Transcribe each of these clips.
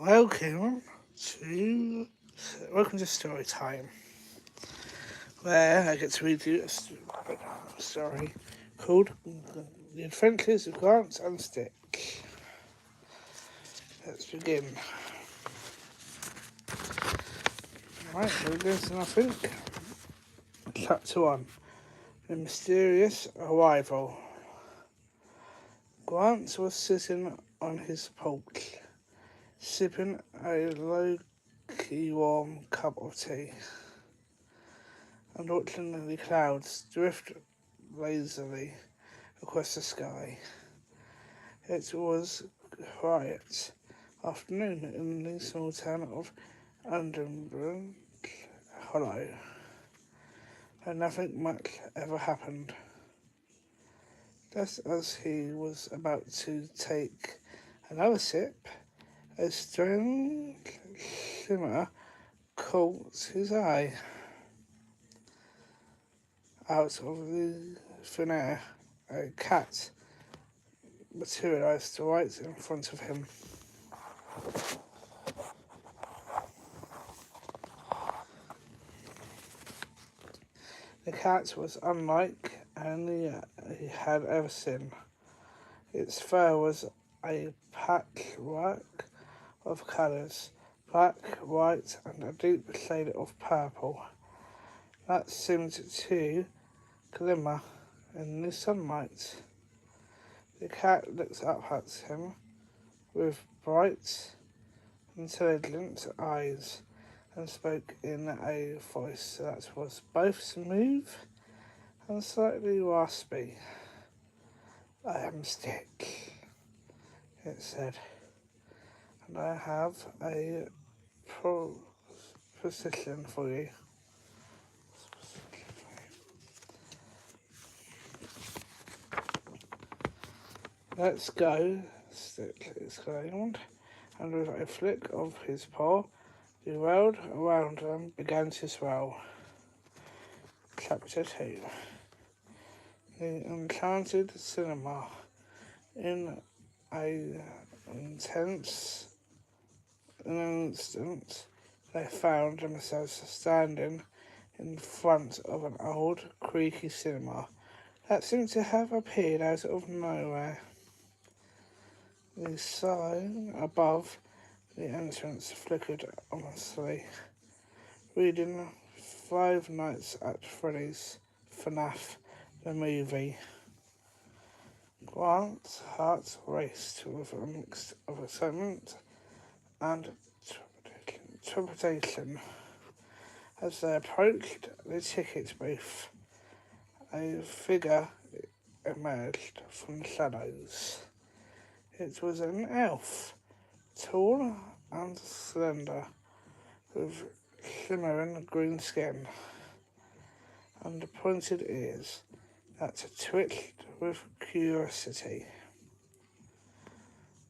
Welcome to welcome to Story Time, where I get to read you a story called The Adventures of Grant and Stick. Let's begin. Right, here we go to nothing. Chapter 1. The Mysterious Arrival. Grant was sitting on his porch, sipping a low-key warm cup of tea and watching the clouds drift lazily across the sky. It was quiet afternoon in the small town of Underground Hollow, where nothing much ever happened. Just as he was about to take another sip, a strange shimmer caught his eye. Out of the thin air, a cat materialized right in front of him. The cat was unlike any he had ever seen. Its fur was a patchwork of colours, black, white, and a deep shade of purple that seemed to glimmer in the sunlight. The cat looked up at him with bright, intelligent eyes and spoke in a voice that was both smooth and slightly raspy. "I am Stick," it said, "and I have a proposition for you." "Let's go," Stick exclaimed, and with a flick of his paw, the world around them began to swell. Chapter 2. The Enchanted Cinema. In an instant, they found themselves standing in front of an old, creaky cinema that seemed to have appeared out of nowhere. The sign above the entrance flickered ominously, reading Five Nights at Freddy's FNAF the movie. Grant's heart raced with a mix of excitement and trepidation as they approached the ticket booth. A figure emerged from the shadows. It was an elf, tall and slender, with shimmering green skin and pointed ears that twitched with curiosity.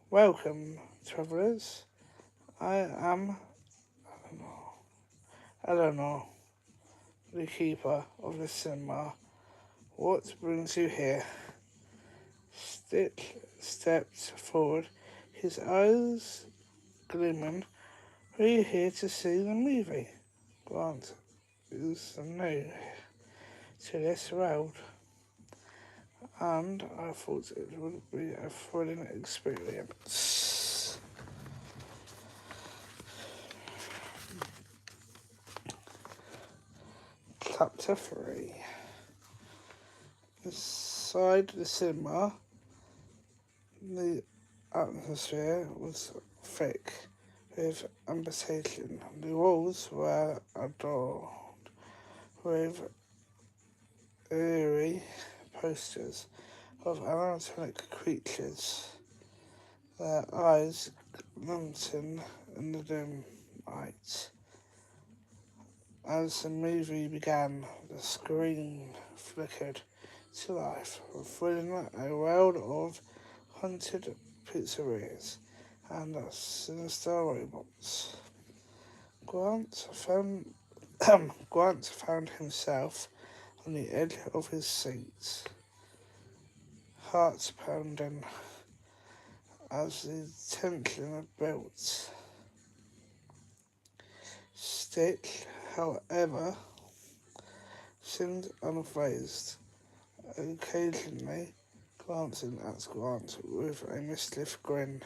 "Welcome, travellers. I am Eleanor, the keeper of the cinema. What brings you here?" Stick stepped forward, his eyes gleaming. "Are you here to see the movie?" "Grant is new to this world, and I thought it would be a thrilling experience." Chapter 3. Inside the cinema, the atmosphere was thick with ambition. The walls were adorned with eerie posters of animatronic creatures, their eyes glinting in the dim light. As the movie began, the screen flickered to life, revealing a world of haunted pizzerias and sinister robots. Grant found Grant found himself on the edge of his seat, heart pounding as the tension built. Stick, however, seemed unfazed, occasionally glancing at Grant with a mischief grin.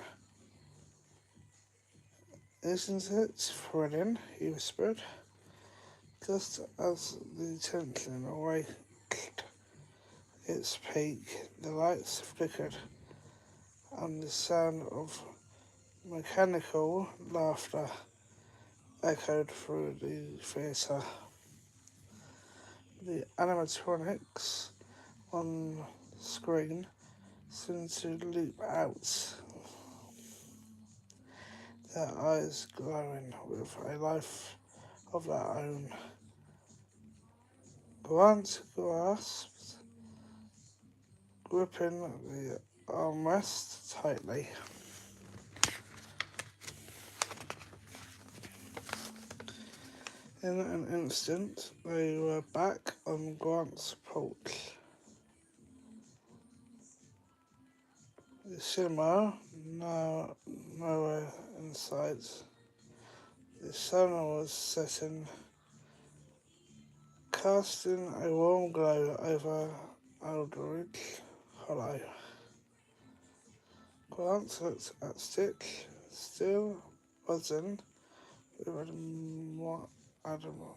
"Isn't it thrilling?" he whispered. Just as the tension reached its peak, the lights flickered, and the sound of mechanical laughter echoed through the theatre. The animatronics on the screen seemed to leap out, their eyes glowing with a life of their own. Grant grasped, gripping the armrest tightly. In an instant, they were back on Grant's porch. The cinema, nowhere in sight. The sun was setting, casting a warm glow over Aldridge Hollow. Grant looked at Stick, still buzzing with admiration.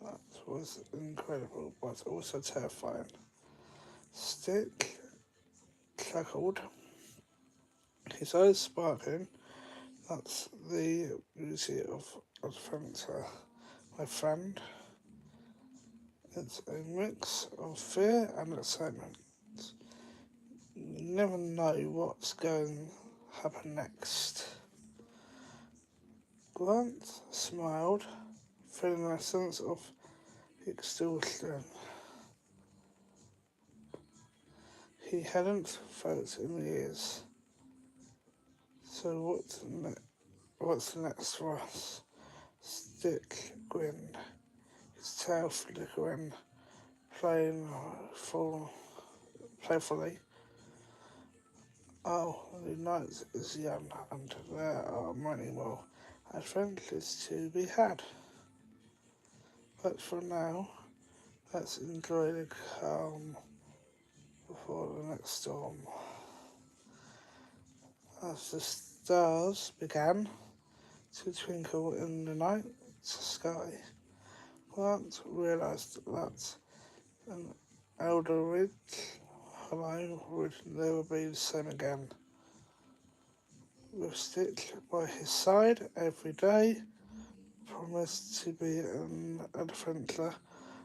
That was incredible, but also terrifying. Stick chuckled, his eyes sparkling. "That's the beauty of adventure, my friend. It's a mix of fear and excitement. You never know what's going to happen next." Grant smiled, feeling a sense of exhaustion he hadn't felt in years. "So what's next for us?" Stick grinned, his tail flickering playfully. "Oh, the night is young, and there are many more adventures to be had. But for now, let's enjoy the calm before the next storm." As the stars began to twinkle in the night sky, Grant realised that an Eldridge Hollow would never be the same again. With Stick by his side every day promised to be an adventure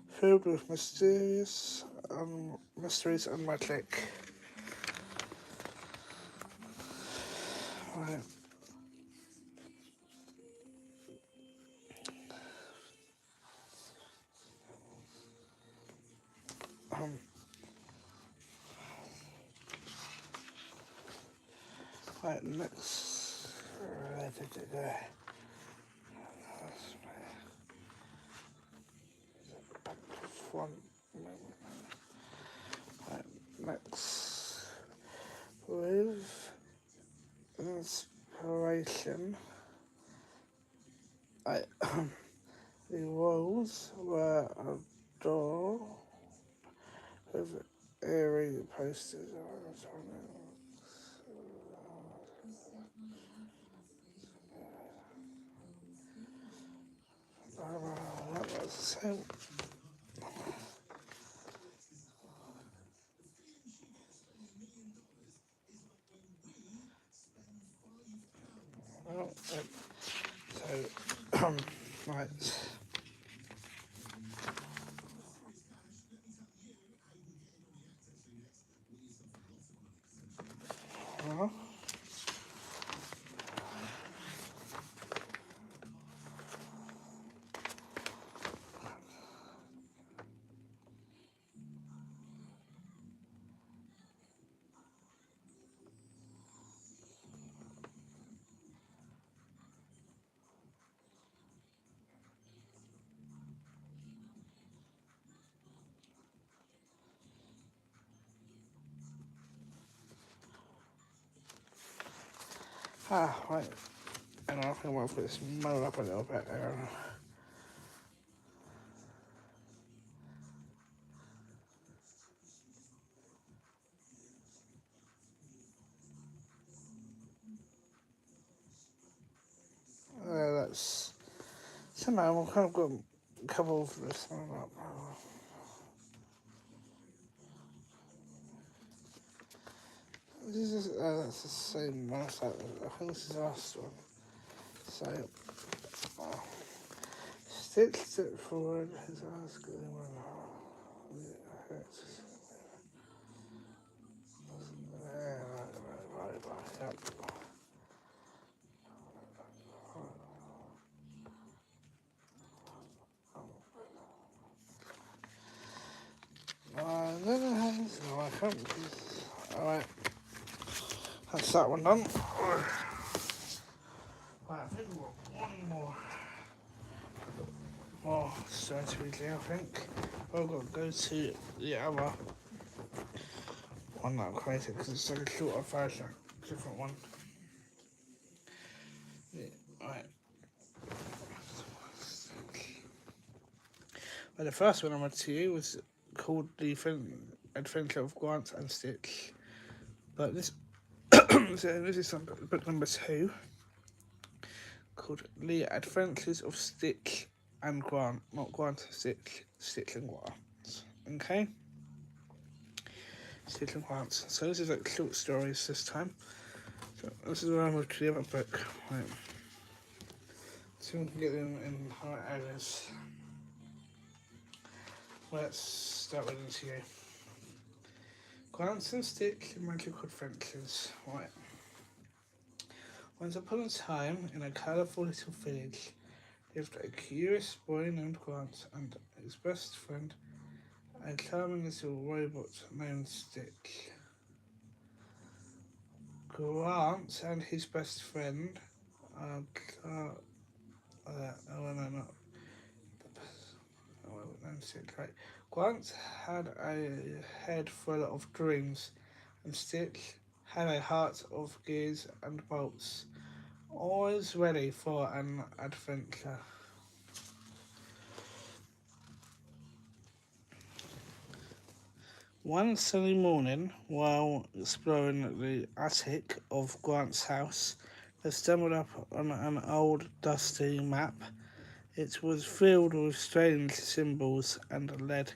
filled with mysteries and magic. Right. Um, right, next. Front. Right, next. With inspiration, the walls were adorned with eerie posters. That was so. Well, so, right. Uh, Right. And I think I might put this mower up a little bit. That's somehow I've kind of got a couple of this one up. This is that's the same one. I think this is the last one. So step forward. His eyes going one. Right. Yep. No, I can't. Alright, that's that one done. Right, I think we've got one more stone to do, I think. I've got to go to the other one that I created because it's like a shorter version, different one. Yeah, right. Well, the first one I went to you was called The Adventure of Grant and Stitch. But this, so this is book number 2, called The Adventures of Stitch and Grant. Not Grant, Stitch, Stitch and Grant. Okay? Stitch and Grant. So this is like short stories this time. So this is where I moved to the other book. Right. So we can get them in the right areas. Let's start with this here. Grant and Stitch Magical Adventures. Right. Once upon a time, in a colourful little village, lived a curious boy named Grant and his best friend, a charming little robot named Stitch. Grant and his best friend, right. Grant had a head full of dreams, and Stitch had a heart of gears and bolts, always ready for an adventure. One sunny morning, while exploring the attic of Grant's house, they stumbled up on an old, dusty map. It was filled with strange symbols and led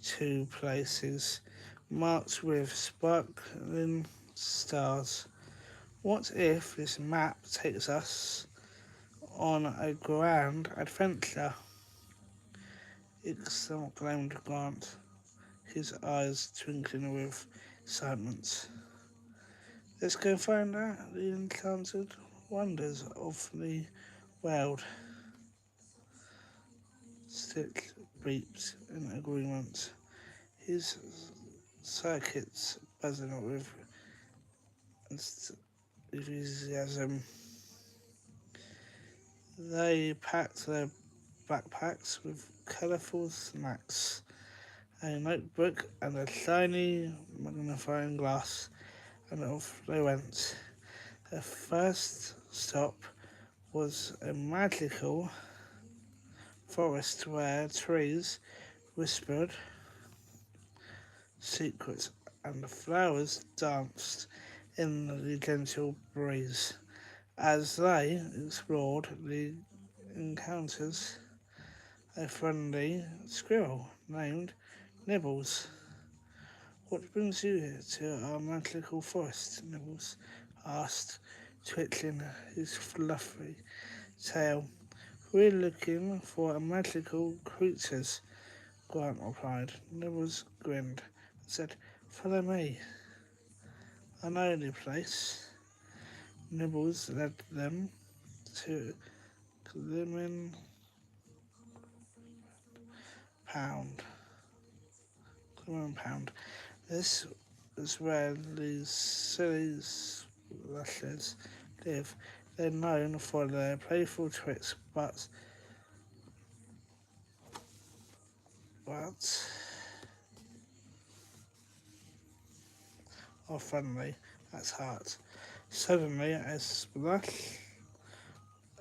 to places marked with sparkling stars. What if this map takes us on a grand adventure? Exclaimed Grant, his eyes twinkling with excitement. Let's go find out the enchanted wonders of the world. Stitch beeped in agreement, his circuits buzzing with enthusiasm. They packed their backpacks with colourful snacks, a notebook and a shiny magnifying glass, and off they went. Their first stop was a magical forest where trees whispered secrets and the flowers danced in the gentle breeze. As they explored the encounters, a friendly squirrel named Nibbles. What brings you here to our magical forest? Nibbles asked, twitching his fluffy tail. We're looking for magical creatures, Grant replied. Nibbles grinned and said, follow me. I know the place. Nibbles led them to Glimmin Pound. This is where these silly slashes live. They're known for their playful tricks, but are friendly at heart. Suddenly, a splash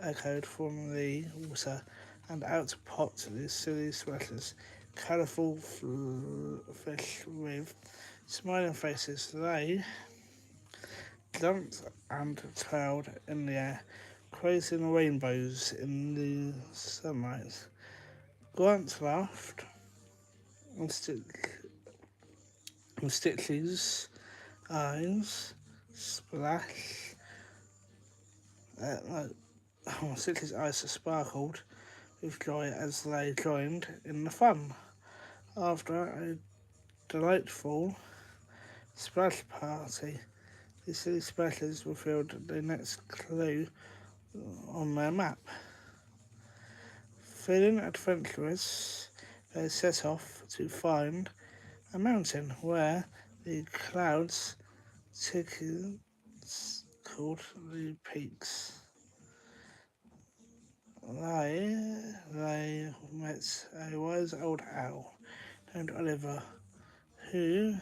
echoed from the water, and out popped the silly splashes, colourful fish with smiling faces. They jumped and twirled in the air, creating rainbows in the sunlight. Grant laughed, and, Stitch's eyes splashed. No, Stitch's eyes sparkled with joy as they joined in the fun. After a delightful splash party, the silly splashes revealed the next clue on their map. Feeling adventurous, they set off to find a mountain where the clouds called the peaks. They met a wise old owl named Oliver, who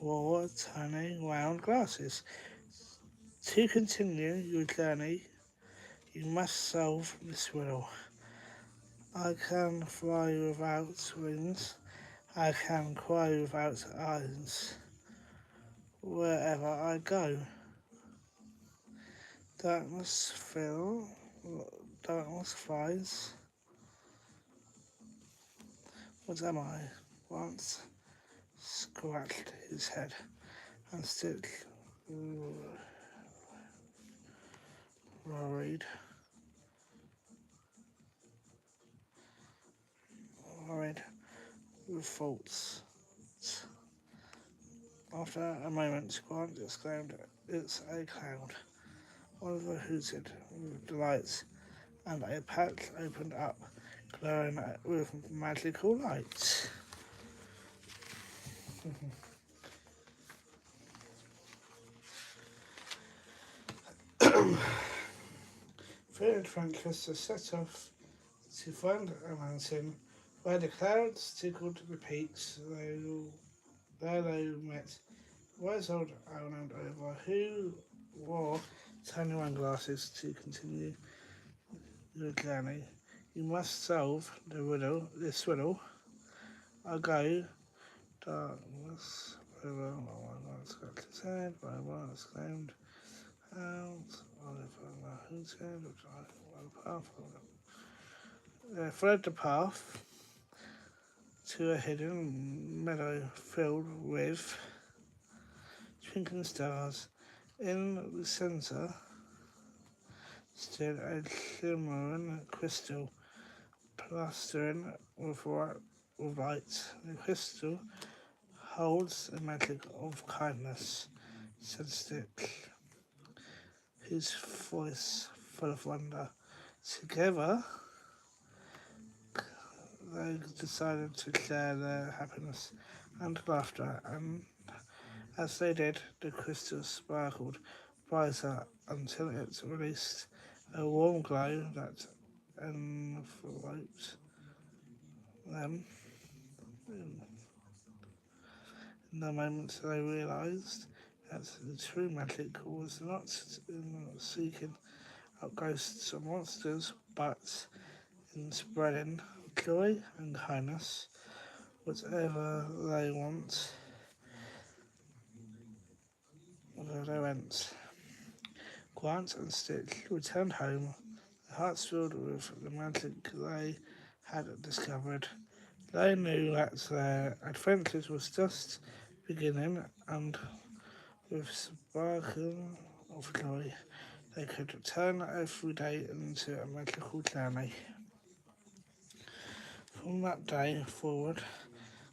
wore tiny round glasses. To continue your journey, you must solve this riddle. I can fly without wings. I can cry without eyes. Wherever I go, darkness fills. Darkness flies. What am I? Once scratched his head and Stitch worried, worried with thoughts. After a moment, Grant exclaimed, "It's a cloud." Oliver hooted with delight, and a patch opened up, glowing with magical light. Feeling adventurous, to set off to find a mountain where the clouds tickled the peaks. There they met a wise old owl named Oliver, who wore tiny round glasses. To continue your journey, you must solve this riddle. I go, darkness, river, scratched his head, Oliver exclaimed out, Oliver hooted, they followed the path to a hidden meadow filled with twinkling stars. In the centre stood a shimmering crystal, plastering with light. The crystal holds the magic of kindness, said Stitch, his voice full of wonder. Together, they decided to share their happiness and laughter, and as they did, the crystal sparkled brighter until it released a warm glow that enveloped them. In the moment they realised that the true magic was not in seeking out ghosts or monsters, but in spreading joy and kindness, whatever they want, wherever they went. Grant and Stitch returned home, their hearts filled with the magic they had discovered. They knew that their adventures was just beginning, and with sparkle of joy, they could turn every day into a magical journey. From that day forward,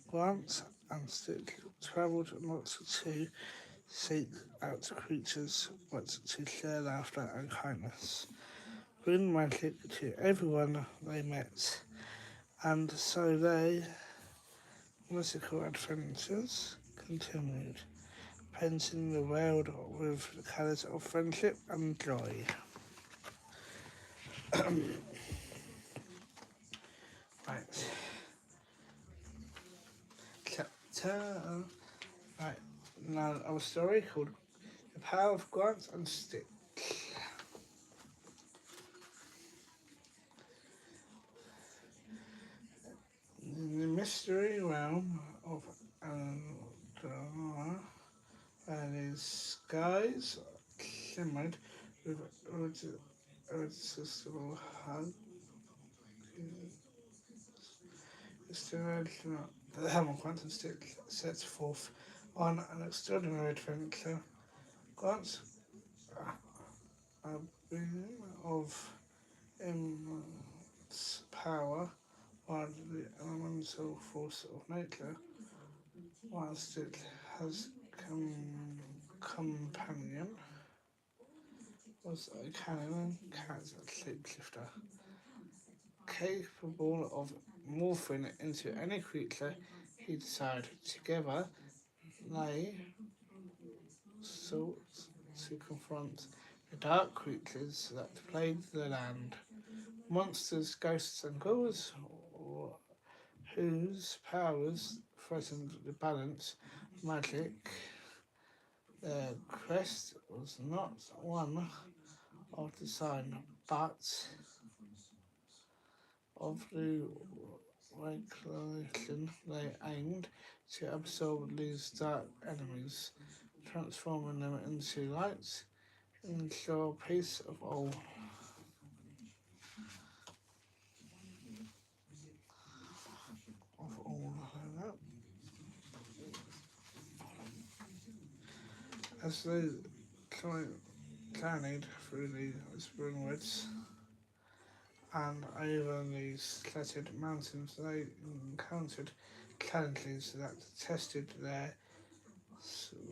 Grant and Stitch travelled not to seek out creatures, but to share laughter and kindness, bring magic to everyone they met, and so their musical adventures continued, painting the world with the colours of friendship and joy. Right. Chapter. Right. Now, our story called The power of Grant and Stick. In the mystery realm of Andorra, where the skies shimmered with irresistible hug, the Hammer Quantum Stick sets forth on an extraordinary adventure. Grant's a being of immense power, while the elemental force of nature, whilst it has companion, was a cannon cat shapeshifter, capable of morphing into any creature he desired. Together, they sought to confront the dark creatures that plagued the land. Monsters, ghosts, and ghouls whose powers threatened the balance of magic. Their crest was not one of design, but of the regulation. They aimed to absorb these dark enemies, transforming them into light, ensure peace of all. Of all. As they journeyed through the whispering woods and over the slatted mountains, they encountered challenges that tested their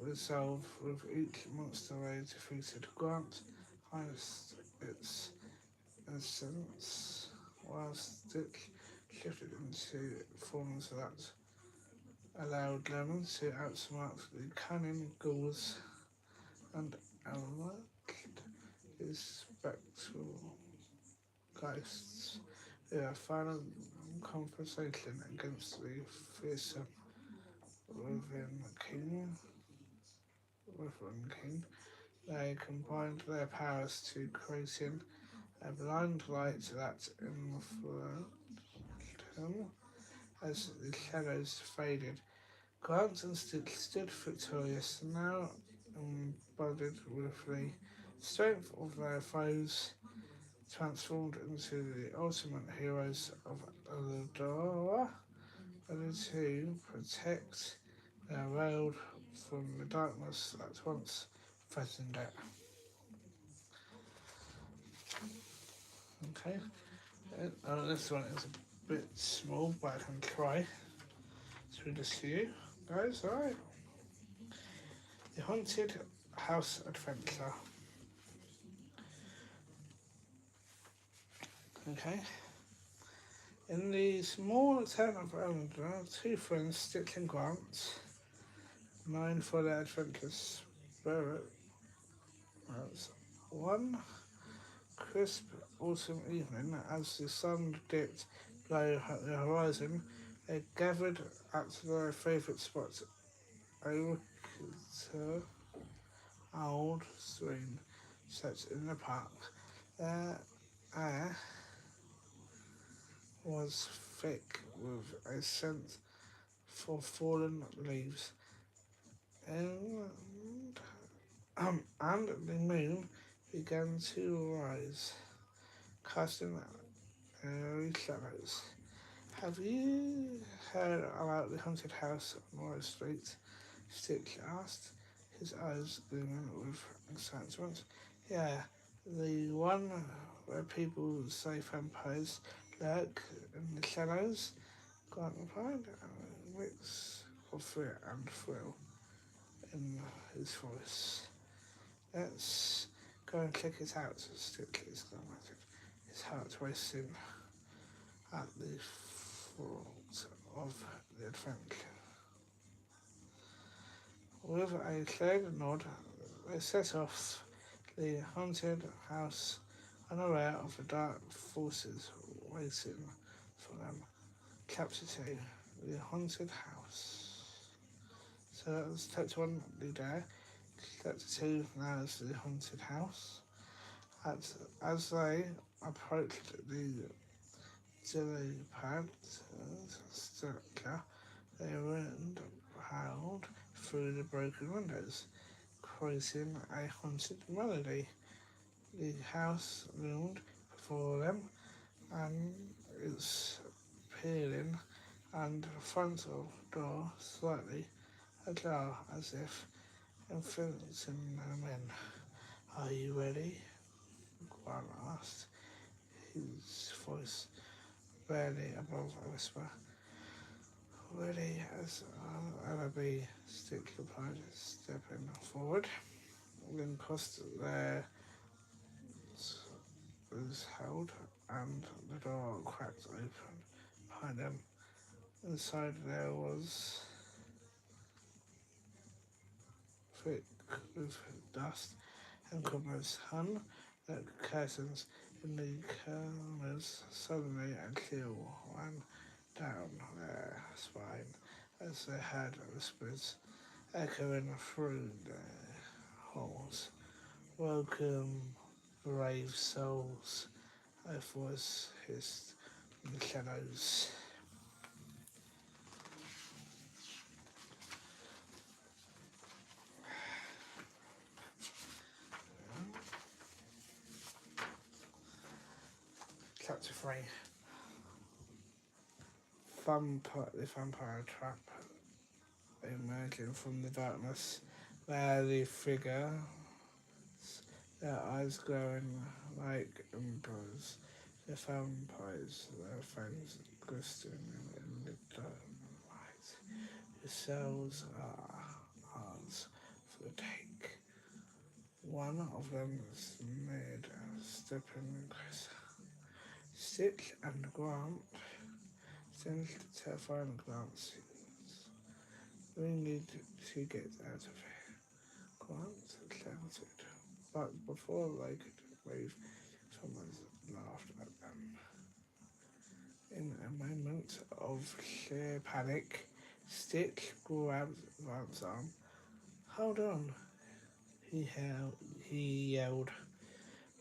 resolve. With each monster they defeated, Grant harnessed its essence, whilst Dick shifted into forms that allowed them to outsmart the cunning ghouls and unlocked his spectral ghosts. A final conversation against the fearsome Riven King. They combined their powers to creating a blind light that influenced him as the shadows faded. Grant and Stitch stood victorious, now embodied with the strength of their foes, transformed into the ultimate heroes of Eldora, ready to protect their world from the darkness that once threatened it. Okay, this one is a bit small, but I can try to read this to you guys. Alright. The Haunted House Adventure. Okay. In the small town of Eldora, two friends, Stitch and Grant, known for their adventurous spirit, one crisp autumn evening, as the sun dipped below the horizon, they gathered at their favourite spot, a wicked old stream set in the park. Their air was thick with a scent for fallen leaves, and the moon began to rise, casting airy shadows. Have you heard about the haunted house on Wall Street? Stitch asked, his eyes gleaming with excitement. Yeah, the one where people say vampires lurk in the shadows. Grant replied, a mix of fear and thrill in his voice. Let's go and check it out, Stitch exclaimed, his heart racing at the thought of the adventure. With a clear nod, they set off the haunted house, unaware of the dark forces waiting for them. Chapter 2, The Haunted House. So that was chapter 1, the dare. Chapter 2, now is the haunted house. As they approached the dilapidated structure, they wind howled through the broken windows, creating a haunted melody. The house loomed before them, and its peeling and the front of door slightly ajar, as if inviting them in. "Are you ready?" Grant asked, his voice barely above a whisper. "Ready as I'll ever be," Stick replied, stepping forward. Then crossed their was held, and the door cracked open behind them. Inside there was thick with dust and cobwebs, hung like curtains in the corners. Suddenly a chill ran down their spine as they heard whispers echoing through the halls. "Welcome, brave souls," a voice hissed in the shadows. Chapter 3. The vampire trap. Emerging from the darkness, where the figure, their eyes glowing like embers, the vampires, their fangs glistening in the light. The cells are ours for the take. One of them sneered, stepping closer. Stick and Grant sensed a terrifying glance. "We need to get out of here," Grant shouted. But before they could move, someone laughed at them. In a moment of sheer panic, Stick grabbed Grant's arm. "Hold on," he yelled.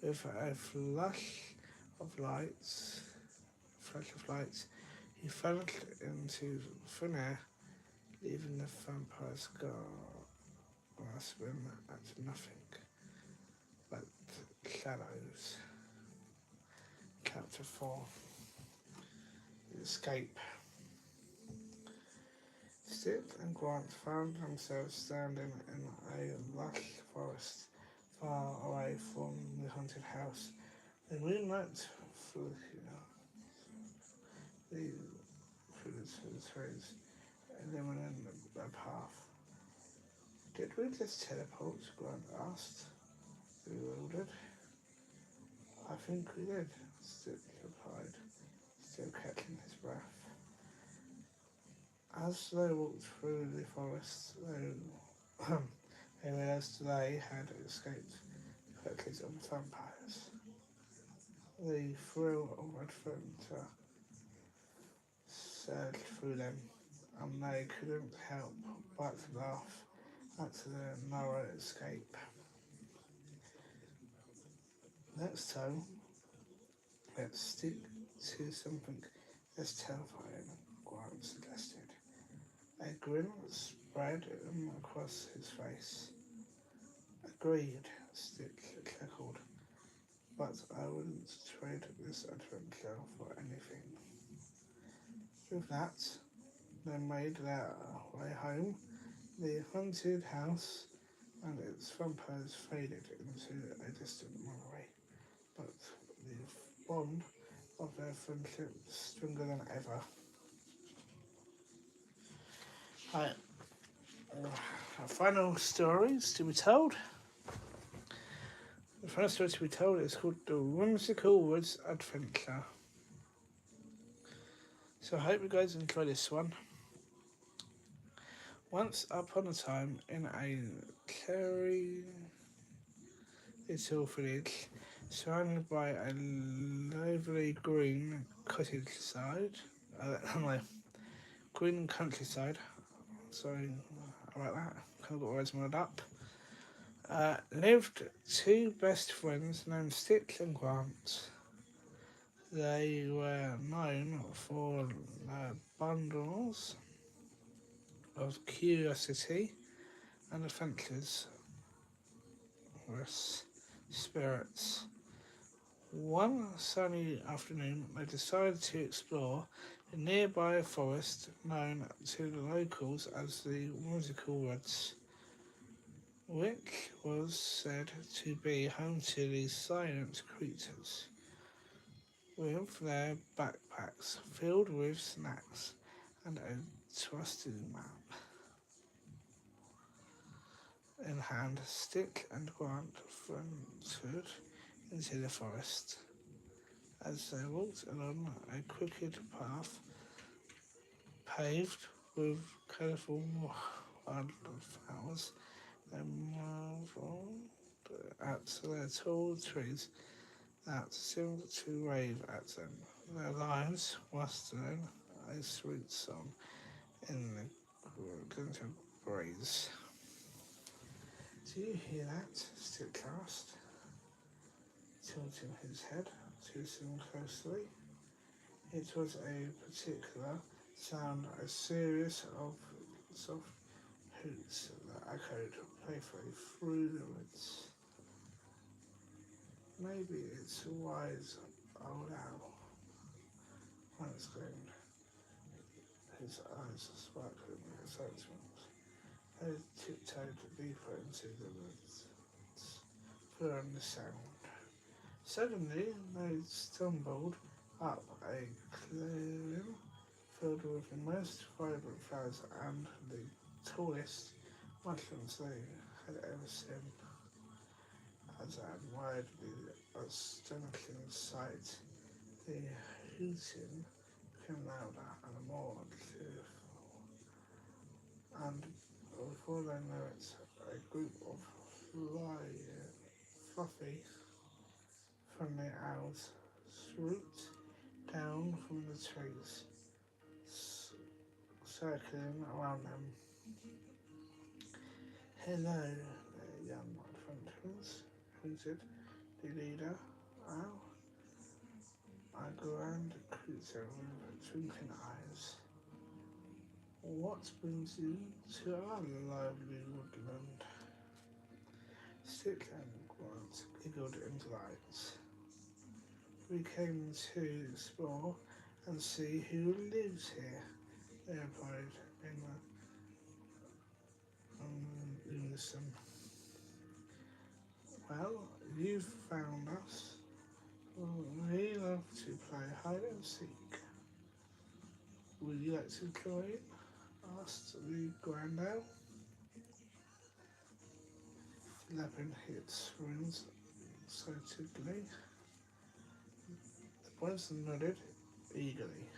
With a flash of lights, he vanished into thin air, leaving the vampire's grasping at nothing but shadows. Chapter 4. The Escape. Stick and Grant found themselves standing in a lush forest far away from the haunted house. The moonlight flickered through the trees, illuminating the path. "Did we just teleport?" Grant asked, bewildered. "I think we did," Stick replied, still catching his breath. As they walked through the forest, they realized they had escaped the clutches of the vampires. The thrill of adventure surged through them, and they couldn't help but laugh at their narrow escape. Next time, let's stick to something less terrifying, Grant suggested. A grin spread across his face. "Agreed," Stick chuckled, "but I wouldn't trade this adventure for anything." With that, they made their way home. The haunted house and its vampires faded into a distant memory, but the bond of their friendship was stronger than ever. Right, our final stories to be told. The final story to be told is called The Whimsical Woods Adventure. So I hope you guys enjoy this one. Once upon a time, in a cherry little village, surrounded by a lovely green countryside, green countryside. Sorry about that. Kind of got words muddled up. lived two best friends named Stick and Grant. They were known for bundles of curiosity and adventurous spirits. One sunny afternoon, they decided to explore a nearby forest known to the locals as the Musical Woods, which was said to be home to these silent creatures. With their backpacks filled with snacks and a trusty map in hand, Stick and Grant ventured into the forest. As they walked along a crooked path paved with colourful wildflowers, they marvelled at the tall trees that seemed to wave at them. Their lives whistling a sweet song in the gentle breeze. Do you hear that? Stick asked, tilting his head to listen closely. It was a particular sound, a series of soft hoots that echoed playfully through the woods. Maybe it's a wise old owl, one exclaimed, his eyes sparkling with excitement. They tiptoed deeper into the woods, following the sound. Suddenly, they stumbled up a clearing filled with the most vibrant flowers and the tallest mushrooms they had ever seen. As they admired the astonishing sight, the hooting became louder and more cheerful, and before they knew it, a group of fluffy, friendly owls swooped down from the trees, circling around them. "Hello, young adventurers," hooted the leader, owl, a grand creature with twinkling eyes. "What brings you to our lively woodland?" Stick and Grant giggled in delight. "We came to explore and see who lives here," they replied in unison. "Well, you've found us. We love to play hide and seek. Would you like to join?" asked the grand owl, flapping its wings excitedly. The boys nodded eagerly.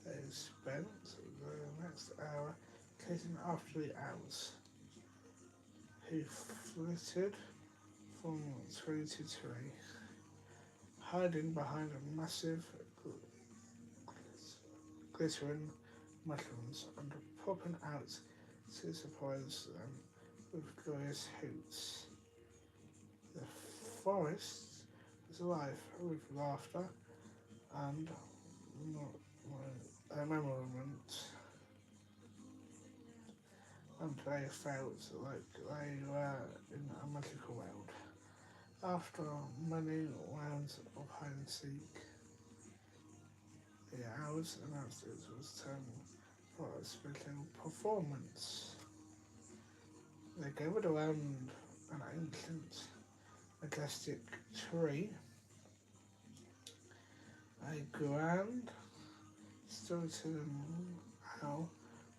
They spent the next hour chasing after the owls, who flitted from tree to tree, hiding behind massive glittering mushrooms and popping out to surprise them with glorious hoots. The forest was alive with laughter and merriment, and they felt like they were in a magical world. After many rounds of hide and seek, the owls announced it was time for a special performance. They gathered around an ancient, majestic tree. A grand storytelling owl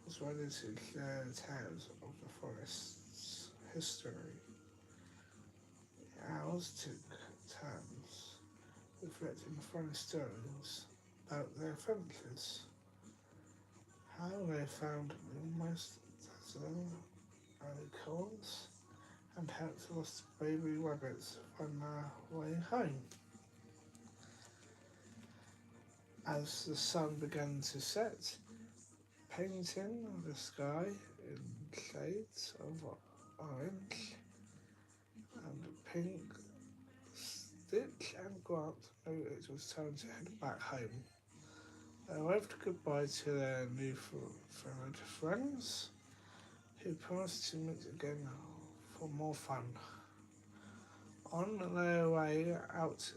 was ready to share tales of the forest's history. The owls took turns reflecting funny stories about their adventures, how they found the most dazzling acorns, and helped lost baby rabbits find their way home. As the sun began to set, painting the sky in shades of orange, think Stitch and Grant knew it was time to head back home. They waved goodbye to their new family friends, who promised to meet again for more fun. On their way out,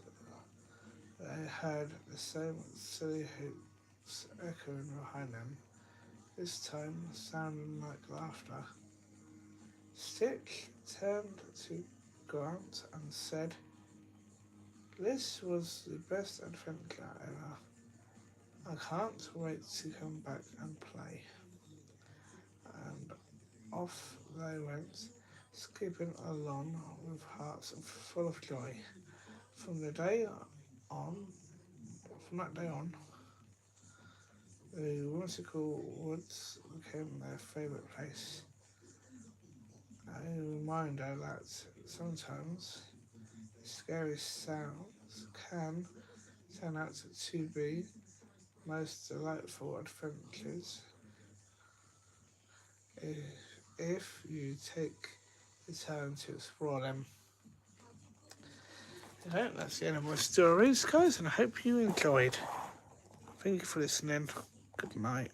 they heard the same silly hoots echoing behind them, this time sounding like laughter. Stitch turned to Grant and said, "This was the best adventure ever. I can't wait to come back and play." And off they went, skipping along with hearts full of joy. From the day on, from that day on, the whimsical woods became their favourite place. A reminder that sometimes the scariest sounds can turn out to be most delightful adventures if you take the time to explore them. Right, that's the end of my stories, guys, and I hope you enjoyed. Thank you for listening. Good night.